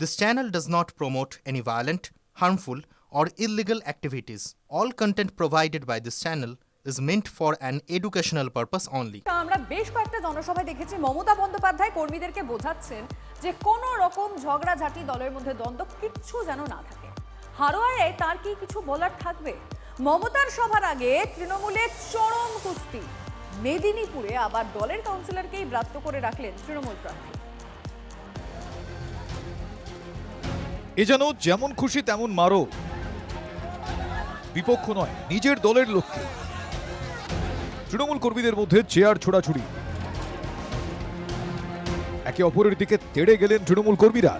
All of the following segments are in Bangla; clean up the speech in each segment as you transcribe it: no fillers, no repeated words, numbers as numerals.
This channel does not promote any violent, harmful, or illegal activities. All content provided by this channel is meant for an educational purpose only. আমরা বেশ কয়েকটা জনসভায় দেখেছি মমতা বন্দ্যোপাধ্যায় কর্মীদেরকে বোঝাচ্ছেন যে কোনো রকম ঝগড়াঝাটি দলের মধ্যে দ্বন্দ্ব কিচ্ছু যেন না থাকে। হারোয়ায় তার কি কিছু বলার থাকবে? মমতার সভার আগে তৃণমূলের চরম কুস্তি। মেদিনীপুরে আবার দলের কাউন্সিলরকেই ব্রাত্য করে রাখলেন তৃণমূল প্রার্থী। এ যেন যেমন খুশি তেমন মারো, বিপক্ষ নয় নিজের দলের লোককে। তৃণমূল কর্মীদের মধ্যে চেয়ার ছোড়াছুড়ি, একে অপরের দিকে তেড়ে গেলেন তৃণমূল কর্মীরা।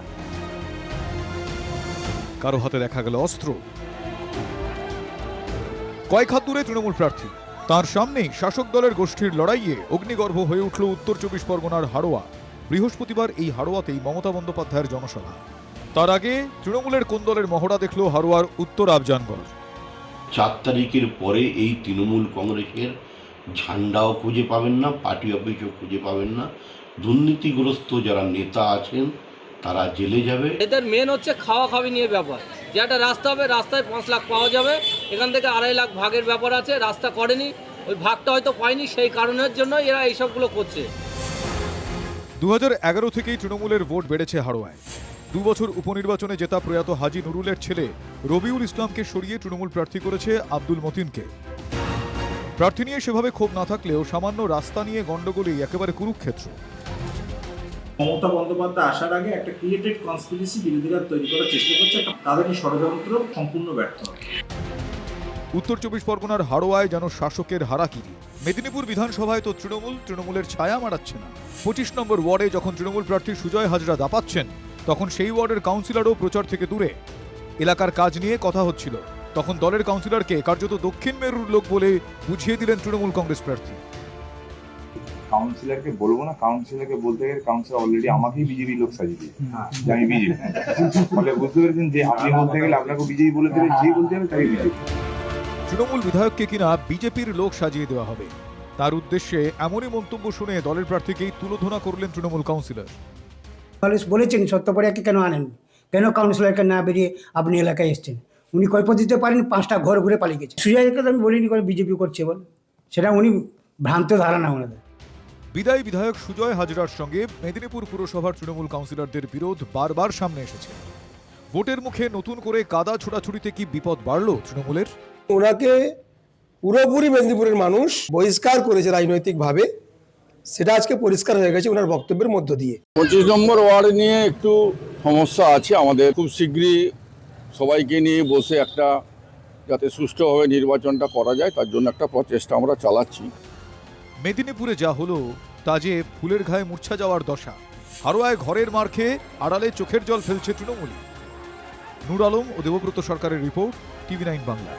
কারো হাতে দেখা গেল অস্ত্র। কয়েক হাত দূরে তৃণমূল প্রার্থী, তার সামনেই শাসক দলের গোষ্ঠীর লড়াইয়ে অগ্নিগর্ভ হয়ে উঠল উত্তর 24 পরগনার হাড়োয়া। বৃহস্পতিবার এই হাড়োয়াতেই মমতা বন্দ্যোপাধ্যায়ের জনসভা। তার আগে তৃণমূলের কোন দলের মহড়া দেখল হাড়োয়ার উত্তর আফজানগড়। 4 তারিখের পরে এই তৃণমূল কংগ্রেসের ঝান্ডাও খুঁজে পাবেন না, পার্টি অফিসও খুঁজে পাবেন না। দুর্নীতিগ্রস্ত যারা নেতা আছেন তারা জেলে যাবে। এদের মেন হচ্ছে খাওয়া খাওয়ি নিয়ে ব্যাপার। যে একটা রাস্তা হবে, রাস্তায় 5 লাখ পাওয়া যাবে, এখান থেকে 2.5 লাখ ভাগের ব্যাপার আছে। রাস্তা করেনি, ওই ভাগটা হয়তো পায়নি, সেই কারণের জন্য এরা এইসবগুলো করছে। 2011 থেকেই তৃণমূলের ভোট বেড়েছে হাড়োয়ায়। 2 বছর উপনির্বাচনে জেতা প্রয়াত হাজি নুরুলের ছেলে রবিউল ইসলামকে সরিয়ে তৃণমূল প্রার্থী করেছে আব্দুল মতিনকে। প্রার্থী নিয়ে সেভাবে ক্ষোভ না থাকলেও সামান্য রাস্তা নিয়ে গন্ডগোলেই একেবারে কুরুক্ষেত্র। মমতা বন্দ্যোপাধ্যায় আসার আগে একটা ক্রিয়েটেড কনস্পিরেসি বিরোধীরা তৈরি করার চেষ্টা করছে, তাদের এই ষড়যন্ত্র সম্পূর্ণ ব্যর্থ হবে। উত্তর 24 পরগনার হাড়োয়ায় যেন শাসকের হারাকিরি। মেদিনীপুর বিধানসভায় তো তৃণমূলের ছায়া মারাচ্ছে না। 25 নম্বর ওয়ার্ডে যখন তৃণমূল প্রার্থী সুজয় হাজরা দাপাচ্ছেন, তখন সেই ওয়ার্ডের কাউন্সিলরও প্রচার থেকে দূরে। এলাকার কাজ নিয়ে কথা হচ্ছিল, তখন দলের কাউন্সিলরকে কার্যত দক্ষিণ মেরুর লোক বলে বুঝিয়ে দিলেন তৃণমূল কংগ্রেস প্রার্থী। কাউন্সিলরকে বলবো না, কাউন্সিলরকে বলতে গেলে কাউন্সিলর অলরেডি আমাকেই বিজেপি লোক সাজিয়ে দিয়েছে যে আমি বিজেপি। ফলে বুঝতে পেরেছেন যে আপনি বলতে গেলে আপনাকে বিজেপি বলে দেবে, যে বলতে হবে তাকে বিজেপি। তৃণমূল বিধায়ককে কিনা বিজেপির লোক সাজিয়ে দেওয়া হবে, তার উদ্দেশ্যে এমনই মন্তব্য শুনে দলের প্রার্থীকেই তুলোধনা করলেন তৃণমূল কাউন্সিলর। বলেছেন সত্যপরিয়াকে কেন আনেন, কেন কাউন্সিলরকে না বেরিয়ে আপনি এলাকায় এসছেন? উনি কৈফিয়ত দিতে পারেন, 5টা ঘর ঘুরে পালিয়ে গেছে। সুজয়কে তো আমি বলিনি করে বিজেপি করছে বল, সেটা উনি ভ্রান্ত ধারণা ওনাদের। বিদায়ী বিধায়ক সুজয় হাজরার সঙ্গে মেদিনীপুর পুরসভার তৃণমূল কাউন্সিলরদের বিরোধ বারবার সামনে এসেছে। ভোটের মুখে নতুন করে কাদা ছোড়াছুড়িতে কি বিপদ বাড়ল তৃণমূলের? ওনাকে পুরোপুরি মেদিনীপুরের মানুষ বহিষ্কার করেছে রাজনৈতিকভাবে, সেটা আজকে পরিষ্কার হয়ে গেছে ওনার বক্তব্যের মধ্য দিয়ে। 25 নম্বর ওয়ার্ড নিয়ে একটু সমস্যা আছে আমাদের। খুব শীঘ্রই সবাইকে নিয়ে বসে একটা যাতে সুষ্ঠুভাবে নির্বাচনটা করা যায়, তার জন্য একটা প্রচেষ্টা আমরা চালাচ্ছি। মেদিনীপুরে যা হলো তা যে ফুলের ঘায়ে মূর্ছা যাওয়ার দশা। হাড়োয়ায় ঘরের মার খেয়ে আড়ালে চোখের জল ফেলছে তৃণমূল। নূর আলম ও দেবব্রত সরকারের রিপোর্ট, TV9 বাংলা।